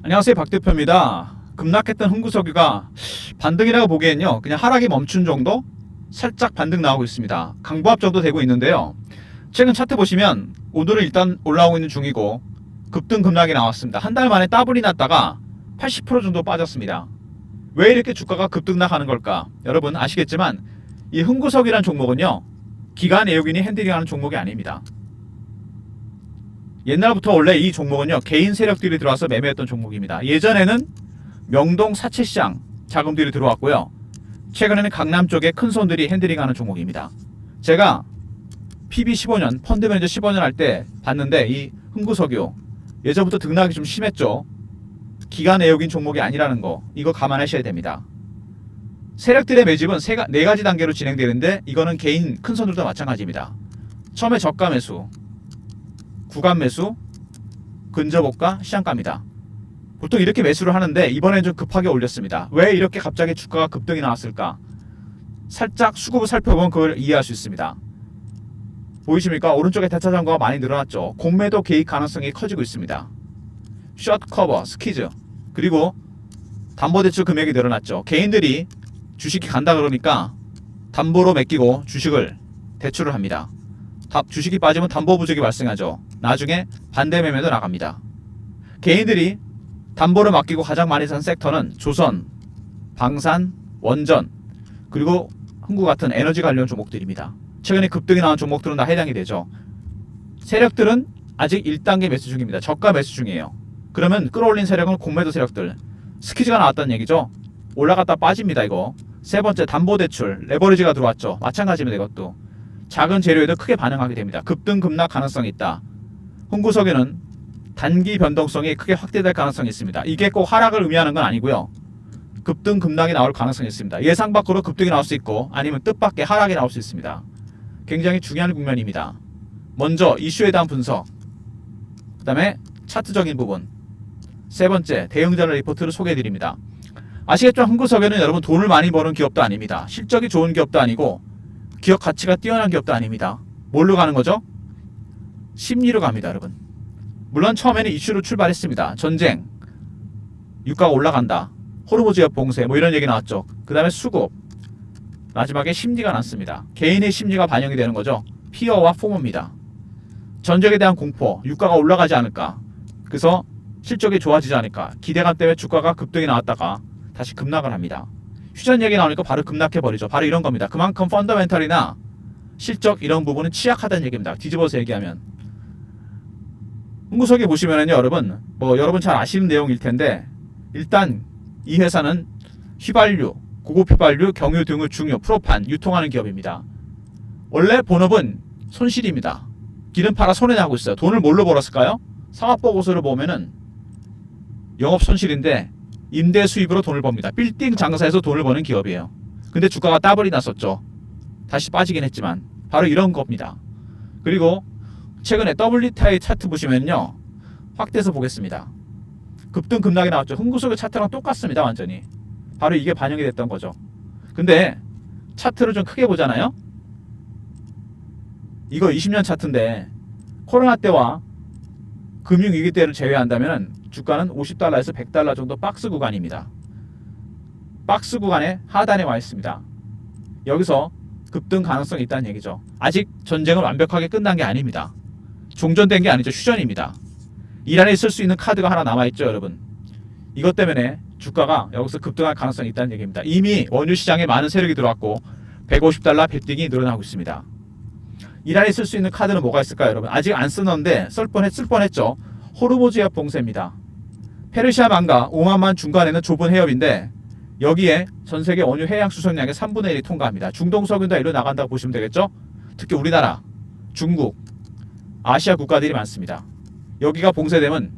안녕하세요, 박 대표입니다. 급락했던 흥구석유가 반등이라고 보기엔요, 그냥 하락이 멈춘 정도? 살짝 반등 나오고 있습니다. 강보합 정도 되고 있는데요. 최근 차트 보시면 오늘은 일단 올라오고 있는 중이고 급등 급락이 나왔습니다. 한 달 만에 더블이 났다가 80% 정도 빠졌습니다. 왜 이렇게 주가가 급등락하는 걸까? 여러분 아시겠지만 이 흥구석이라는 종목은요, 기관 애용인이 핸들링하는 종목이 아닙니다. 옛날부터 원래 이 종목은요, 개인 세력들이 들어와서 매매했던 종목입니다. 예전에는 명동 사채시장 자금들이 들어왔고요. 최근에는 강남 쪽에 큰 손들이 핸들링하는 종목입니다. 제가 PB15년, 펀드 매니저 15년 할 때 봤는데 이 흥구석유 예전부터 등락이 좀 심했죠. 기관 애용인 종목이 아니라는 거, 이거 감안하셔야 됩니다. 세력들의 매집은 네 가지 단계로 진행되는데 이거는 개인 큰 손들도 마찬가지입니다. 처음에 저가 매수, 구간 매수, 근저고가, 시장가입니다. 보통 이렇게 매수를 하는데 이번엔 좀 급하게 올렸습니다. 왜 이렇게 갑자기 주가가 급등이 나왔을까? 살짝 수급을 살펴보면 그걸 이해할 수 있습니다. 보이십니까? 오른쪽에 대차 잔고가 많이 늘어났죠. 공매도 개입 가능성이 커지고 있습니다. 숏 커버, 스퀴즈, 그리고 담보대출 금액이 늘어났죠. 개인들이 주식이 간다 그러니까 담보로 맡기고 주식을 대출을 합니다. 주식이 빠지면 담보 부족이 발생하죠. 나중에 반대 매매도 나갑니다. 개인들이 담보를 맡기고 가장 많이 산 섹터는 조선, 방산, 원전, 그리고 흥구 같은 에너지 관련 종목들입니다. 최근에 급등이 나온 종목들은 다 해당이 되죠. 세력들은 아직 1단계 매수 중입니다. 저가 매수 중이에요. 그러면 끌어올린 세력은 공매도 세력들, 스퀴즈가 나왔다는 얘기죠. 올라갔다 빠집니다. 이거 세 번째, 담보대출, 레버리지가 들어왔죠. 마찬가지입니다. 이것도 작은 재료에도 크게 반응하게 됩니다. 급등 급락 가능성이 있다. 흥구석유는 단기 변동성이 크게 확대될 가능성이 있습니다. 이게 꼭 하락을 의미하는 건 아니고요. 급등 급락이 나올 가능성이 있습니다. 예상 밖으로 급등이 나올 수 있고 아니면 뜻밖의 하락이 나올 수 있습니다. 굉장히 중요한 국면입니다. 먼저 이슈에 대한 분석, 그 다음에 차트적인 부분, 세 번째 대응자료 리포트를 소개해드립니다. 아시겠죠? 흥구석유는 여러분 돈을 많이 버는 기업도 아닙니다. 실적이 좋은 기업도 아니고 기업 가치가 뛰어난 기업도 아닙니다. 뭘로 가는 거죠? 심리로 갑니다, 여러분. 물론 처음에는 이슈로 출발했습니다. 전쟁, 유가가 올라간다, 호르무즈해협 봉쇄, 뭐 이런 얘기 나왔죠. 그 다음에 수급, 마지막에 심리가 났습니다. 개인의 심리가 반영이 되는 거죠. 피어와 포모입니다. 전쟁에 대한 공포, 유가가 올라가지 않을까, 그래서 실적이 좋아지지 않을까, 기대감 때문에 주가가 급등이 나왔다가 다시 급락을 합니다. 휴전 얘기 나오니까 바로 급락해버리죠. 바로 이런 겁니다. 그만큼 펀더멘털이나 실적 이런 부분은 취약하다는 얘기입니다. 뒤집어서 얘기하면. 흥구석유 보시면은요, 여러분, 여러분 잘 아시는 내용일 텐데, 일단 이 회사는 휘발유, 고급 휘발유, 경유 등의 중요 프로판 유통하는 기업입니다. 원래 본업은 손실입니다. 기름 팔아 손해나고 있어요. 돈을 뭘로 벌었을까요? 상업보고서를 보면은 영업 손실인데 임대 수입으로 돈을 법니다. 빌딩 장사에서 돈을 버는 기업이에요. 근데 주가가 더블이 났었죠. 다시 빠지긴 했지만 바로 이런 겁니다. 그리고 최근에 WTI 차트 보시면요, 확대해서 보겠습니다. 급등 급락이 나왔죠. 흥구석유 차트랑 똑같습니다. 완전히 바로 이게 반영이 됐던 거죠. 근데 차트를 좀 크게 보잖아요. 이거 20년 차트인데 코로나 때와 금융위기 때를 제외한다면 주가는 $50에서 $100 정도 박스 구간입니다. 박스 구간의 하단에 와 있습니다. 여기서 급등 가능성이 있다는 얘기죠. 아직 전쟁은 완벽하게 끝난 게 아닙니다. 종전된 게 아니죠. 휴전입니다. 이란에 쓸 수 있는 카드가 하나 남아있죠, 여러분. 이것 때문에 주가가 여기서 급등할 가능성이 있다는 얘기입니다. 이미 원유 시장에 많은 세력이 들어왔고 $150 빌딩이 늘어나고 있습니다. 이란에 쓸 수 있는 카드는 뭐가 있을까요, 여러분? 아직 안 쓰는데 쓸 뻔했죠. 호르무즈해협 봉쇄입니다. 페르시아 만가 오만만 중간에는 좁은 해협인데 여기에 전세계 원유 해양 수송량의 3분의 1이 통과합니다. 중동 석유도 일로 나간다고 보시면 되겠죠. 특히 우리나라, 중국, 아시아 국가들이 많습니다. 여기가 봉쇄되면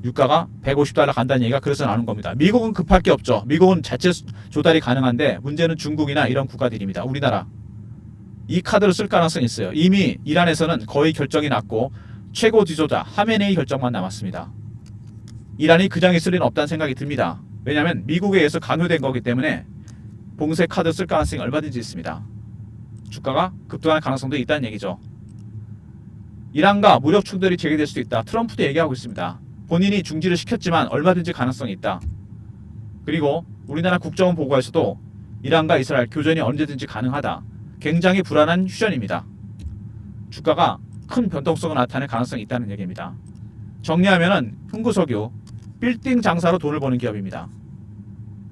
유가가 $150 간다는 얘기가 그래서 나오는 겁니다. 미국은 급할 게 없죠. 미국은 자체 조달이 가능한데 문제는 중국이나 이런 국가들입니다. 우리나라 이 카드를 쓸 가능성이 있어요. 이미 이란에서는 거의 결정이 났고 최고 지도자 하메네이 결정만 남았습니다. 이란이 그 장에 쓸 리는 없다는 생각이 듭니다. 왜냐하면 미국에 의해서 강요된 거기 때문에 봉쇄 카드 쓸 가능성이 얼마든지 있습니다. 주가가 급등할 가능성도 있다는 얘기죠. 이란과 무력 충돌이 제기될 수도 있다. 트럼프도 얘기하고 있습니다. 본인이 중지를 시켰지만 얼마든지 가능성이 있다. 그리고 우리나라 국정원 보고에서도 이란과 이스라엘 교전이 언제든지 가능하다. 굉장히 불안한 휴전입니다. 주가가 큰 변동성을 나타낼 가능성이 있다는 얘기입니다. 정리하면은 흥구석유 빌딩 장사로 돈을 버는 기업입니다.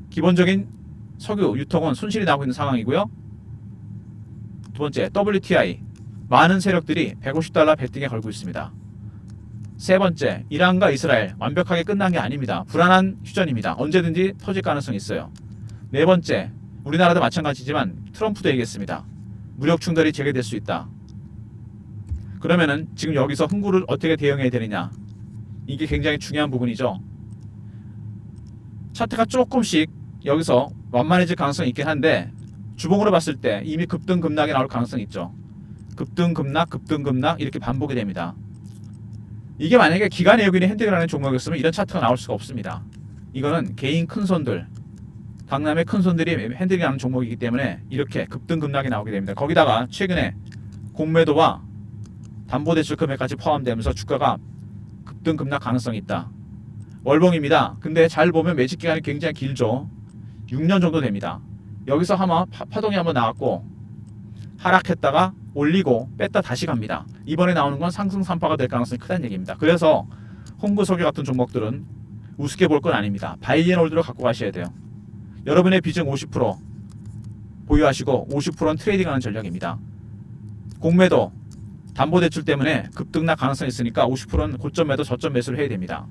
기본적인 석유 유통은 손실이 나고 있는 상황이고요. 두 번째, WTI 많은 세력들이 $150 베팅에 걸고 있습니다. 세 번째, 이란과 이스라엘 완벽하게 끝난 게 아닙니다. 불안한 휴전입니다. 언제든지 터질 가능성이 있어요. 네 번째, 우리나라도 마찬가지지만 트럼프도 얘기했습니다. 무력 충돌이 재개될 수 있다. 그러면은 지금 여기서 흥구를 어떻게 대응해야 되느냐, 이게 굉장히 중요한 부분이죠. 차트가 조금씩 여기서 완만해질 가능성이 있긴 한데 주봉으로 봤을 때 이미 급등급락이 나올 가능성이 있죠. 급등급락 급등급락 이렇게 반복이 됩니다. 이게 만약에 기관 외국인이 핸들하는 종목이었으면 이런 차트가 나올 수가 없습니다. 이거는 개인 큰손들, 강남의 큰손들이 핸들하는 종목이기 때문에 이렇게 급등급락이 나오게 됩니다. 거기다가 최근에 공매도와 담보대출 금액까지 포함되면서 주가가 급등급락 가능성이 있다. 월봉입니다. 근데 잘 보면 매직 기간이 굉장히 길죠. 6년 정도 됩니다. 여기서 아마 파동이 한번 나왔고 하락했다가 올리고 뺐다 다시 갑니다. 이번에 나오는 건 상승 산파가 될 가능성이 크다는 얘기입니다. 그래서 홍구석유 같은 종목들은 우습게 볼 건 아닙니다. 바이앤홀드로 갖고 가셔야 돼요. 여러분의 비중 50% 보유하시고 50%는 트레이딩하는 전략입니다. 공매도 담보대출 때문에 급등락 가능성이 있으니까 50%는 고점 매도 저점 매수를 해야 됩니다.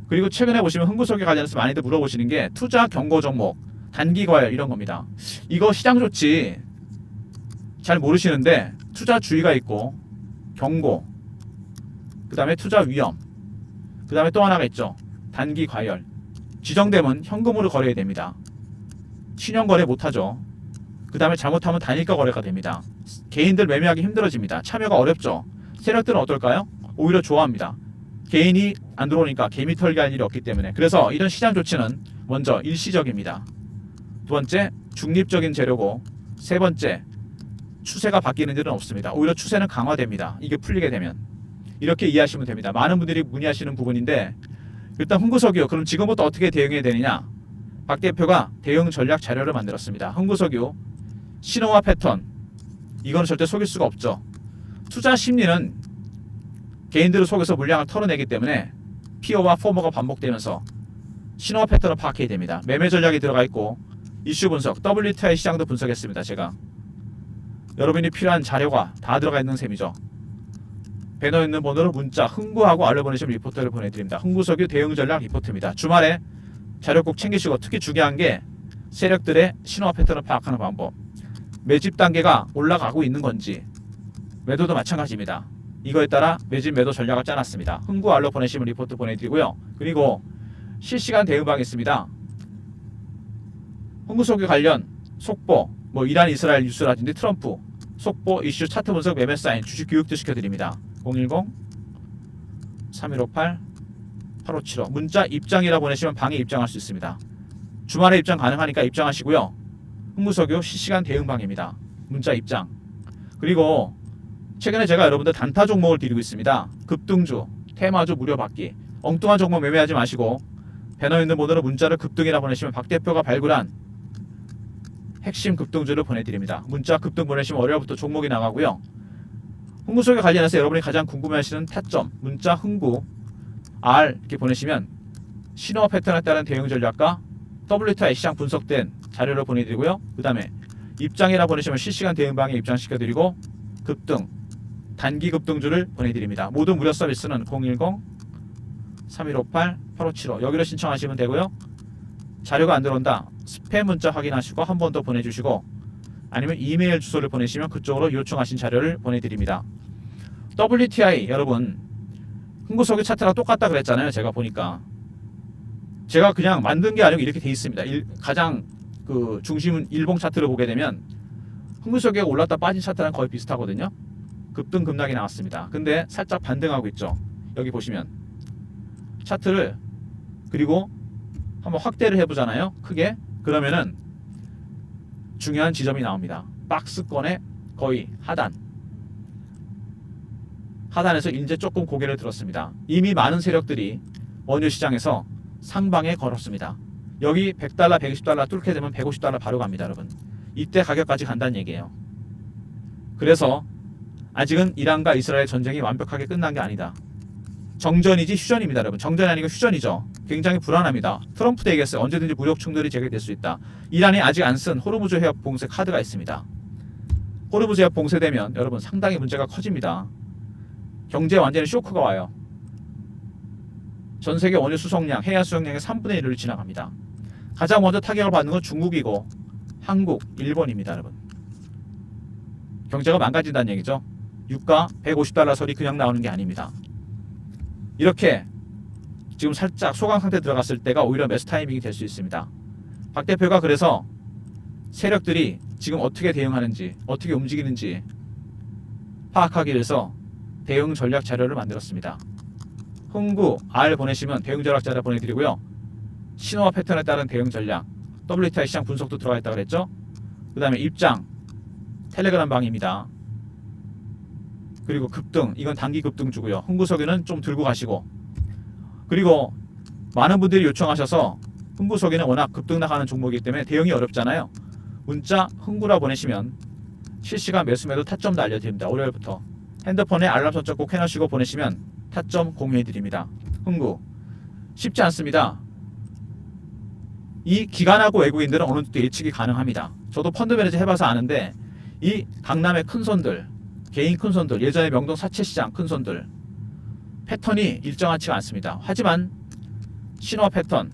그리고 최근에 보시면 흥구석유 관련해서 많이들 물어보시는 게 투자 경고 종목, 단기 과열 이런 겁니다. 이거 시장 좋지 잘 모르시는데 투자 주의가 있고 경고, 그 다음에 투자 위험, 그 다음에 또 하나가 있죠. 단기 과열. 지정되면 현금으로 거래해야 됩니다. 신용 거래 못하죠. 그 다음에 잘못하면 단일가 거래가 됩니다. 개인들 매매하기 힘들어집니다. 참여가 어렵죠. 세력들은 어떨까요? 오히려 좋아합니다. 개인이 안 들어오니까 개미 털기 할 일이 없기 때문에. 그래서 이런 시장 조치는 먼저 일시적입니다. 두 번째, 중립적인 재료고, 세 번째, 추세가 바뀌는 일은 없습니다. 오히려 추세는 강화됩니다. 이게 풀리게 되면. 이렇게 이해하시면 됩니다. 많은 분들이 문의하시는 부분인데 일단 흥구석유 그럼 지금부터 어떻게 대응해야 되느냐. 박 대표가 대응 전략 자료를 만들었습니다. 흥구석유 신호와 패턴, 이거는 절대 속일 수가 없죠. 투자 심리는 개인들을 속여서 물량을 털어내기 때문에 피어와 포머가 반복되면서 신호와 패턴을 파악해야 됩니다. 매매 전략이 들어가 있고 이슈 분석, WTI 시장도 분석했습니다. 제가 여러분이 필요한 자료가 다 들어가 있는 셈이죠. 배너 있는 번호로 문자 흥구하고 알려보내시면 리포트를 보내드립니다. 흥구석유 대응 전략 리포트입니다. 주말에 자료 꼭 챙기시고 특히 중요한 게 세력들의 신호와 패턴을 파악하는 방법, 매집 단계가 올라가고 있는 건지, 매도도 마찬가지입니다. 이거에 따라 매집 매도 전략을 짜놨습니다. 흥구 알려 보내시면 리포트 보내드리고요. 그리고 실시간 대응방이 있습니다. 흥구석유 관련 속보, 뭐 이란 이스라엘 뉴스라든지 트럼프 속보, 이슈, 차트 분석, 매매 사인, 주식 교육도 시켜드립니다. 010-3158-8575 문자 입장이라 보내시면 방에 입장할 수 있습니다. 주말에 입장 가능하니까 입장하시고요. 흥구석유 실시간 대응방입니다. 문자 입장. 그리고 최근에 제가 여러분들 단타 종목을 드리고 있습니다. 급등주, 테마주 무료 받기. 엉뚱한 종목 매매하지 마시고 배너 있는 번호로 문자를 급등이라 보내시면 박 대표가 발굴한 핵심 급등주를 보내드립니다. 문자 급등 보내시면 월요일부터 종목이 나가고요. 흥구석유 관련해서 여러분이 가장 궁금해하시는 타점, 문자 흥구 R 이렇게 보내시면 신호와 패턴에 따른 대응 전략과 WTI 시장 분석된 자료를 보내드리고요. 그 다음에 입장이라 보내시면 실시간 대응방에 입장시켜드리고 급등, 단기 급등주를 보내드립니다. 모든 무료 서비스는 010-3158-8575 여기로 신청하시면 되고요. 자료가 안 들어온다. 스팸 문자 확인하시고 한 번 더 보내주시고 아니면 이메일 주소를 보내시면 그쪽으로 요청하신 자료를 보내드립니다. WTI 여러분 흥구석유 차트랑 똑같다 그랬잖아요. 제가 보니까 제가 그냥 만든 게 아니고 이렇게 돼 있습니다. 가장 그 중심 일봉 차트를 보게 되면 흥구석유가 올랐다 빠진 차트랑 거의 비슷하거든요. 급등 급락이 나왔습니다. 근데 살짝 반등하고 있죠. 여기 보시면 차트를 그리고 한번 확대를 해보잖아요. 크게. 그러면은 중요한 지점이 나옵니다. 박스권의 거의 하단에서 이제 조금 고개를 들었습니다. 이미 많은 세력들이 원유 시장에서 상방에 걸었습니다. 여기 100달러, 120달러 뚫게 되면 150달러 바로 갑니다, 여러분. 이때 가격까지 간다는 얘기예요. 그래서 아직은 이란과 이스라엘 전쟁이 완벽하게 끝난 게 아니다. 정전이지 휴전입니다, 여러분. 정전이 아니고 휴전이죠. 굉장히 불안합니다. 트럼프도 얘기했어요. 언제든지 무력 충돌이 재개될 수 있다. 이란이 아직 안 쓴 호르무즈 해협 봉쇄 카드가 있습니다. 호르무즈 해협 봉쇄되면 여러분 상당히 문제가 커집니다. 경제에 완전히 쇼크가 와요. 전 세계 원유 수송량, 해양 수송량의 3분의 1을 지나갑니다. 가장 먼저 타격을 받는 건 중국이고 한국, 일본입니다, 여러분. 경제가 망가진다는 얘기죠. 유가 150달러 설이 그냥 나오는 게 아닙니다. 이렇게 지금 살짝 소강 상태 들어갔을 때가 오히려 매수 타이밍이 될 수 있습니다. 박 대표가 그래서 세력들이 지금 어떻게 대응하는지, 어떻게 움직이는지 파악하기 위해서 대응 전략 자료를 만들었습니다. 흥구 R 보내시면 대응 전략 자료 보내드리고요. 신호와 패턴에 따른 대응 전략, WTI 시장 분석도 들어가 있다고 그랬죠. 그 다음에 입장, 텔레그램 방입니다. 그리고 급등, 이건 단기 급등주고요. 흥구석유는 좀 들고 가시고, 그리고 많은 분들이 요청하셔서 흥구석유는 워낙 급등 나가는 종목이기 때문에 대응이 어렵잖아요. 문자 흥구라 보내시면 실시간 매수 매도 타점도 알려드립니다. 월요일부터 핸드폰에 알람 설정 꼭 해놓으시고 보내시면 타점 공유해드립니다. 흥구 쉽지 않습니다. 이 기관하고 외국인들은 어느 정도 예측이 가능합니다. 저도 펀드 매니저 해봐서 아는데 이 강남의 큰손들, 개인 큰손들, 예전에 명동 사채시장 큰손들 패턴이 일정하지가 않습니다. 하지만 신호 패턴,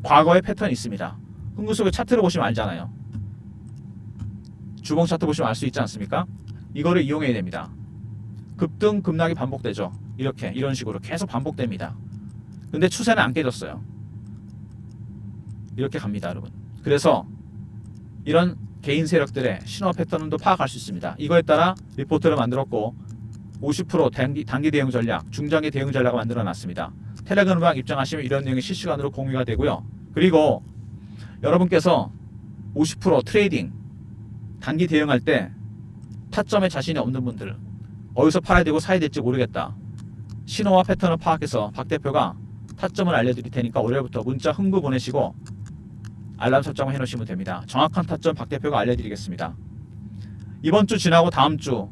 과거의 패턴이 있습니다. 흥구 속의 차트를 보시면 알잖아요. 주봉 차트 보시면 알 수 있지 않습니까? 이거를 이용해야 됩니다. 급등, 급락이 반복되죠. 이렇게, 이런 식으로 계속 반복됩니다. 근데 추세는 안 깨졌어요. 이렇게 갑니다, 여러분. 그래서 이런 개인 세력들의 신호 패턴도 파악할 수 있습니다. 이거에 따라 리포트를 만들었고 50% 단기 대응 전략, 중장기 대응 전략을 만들어 놨습니다. 텔레그램방 입장하시면 이런 내용이 실시간으로 공유가 되고요. 그리고 여러분께서 50% 트레이딩 단기 대응할 때 타점에 자신이 없는 분들, 어디서 팔아야 되고 사야 될지 모르겠다. 신호와 패턴을 파악해서 박 대표가 타점을 알려드릴 테니까 월요일부터 문자 흥구 보내시고 알람 설정을 해놓으시면 됩니다. 정확한 타점 박 대표가 알려드리겠습니다. 이번 주 지나고 다음 주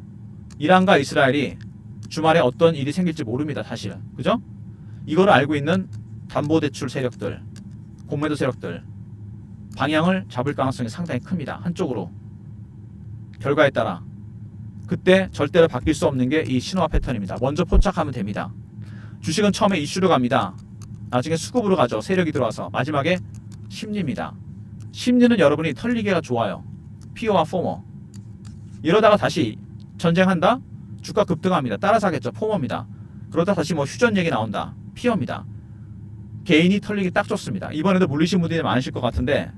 이란과 이스라엘이 주말에 어떤 일이 생길지 모릅니다. 사실. 그죠? 이걸 알고 있는 담보대출 세력들, 공매도 세력들 방향을 잡을 가능성이 상당히 큽니다. 한쪽으로. 결과에 따라 그때 절대로 바뀔 수 없는 게 이 신호와 패턴입니다. 먼저 포착하면 됩니다. 주식은 처음에 이슈로 갑니다. 나중에 수급으로 가죠. 세력이 들어와서. 마지막에 심리입니다. 심리는 여러분이 털리기가 좋아요. 피어와 포머. 이러다가 다시 전쟁한다? 주가 급등합니다. 따라서 하겠죠. 포머입니다. 그러다 다시 뭐 휴전 얘기 나온다. 피어입니다. 개인이 털리기 딱 좋습니다. 이번에도 물리신 분들이 많으실 것 같은데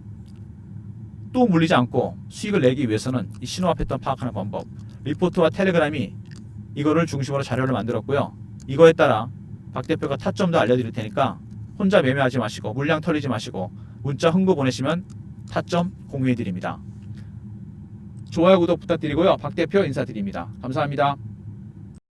또 물리지 않고 수익을 내기 위해서는 이 신호와 패턴 파악하는 방법, 리포트와 텔레그램이 이거를 중심으로 자료를 만들었고요. 이거에 따라 박 대표가 타점도 알려드릴 테니까 혼자 매매하지 마시고 물량 털리지 마시고 문자 흥보 보내시면 타점 공유해드립니다. 좋아요, 구독 부탁드리고요. 박 대표 인사드립니다. 감사합니다.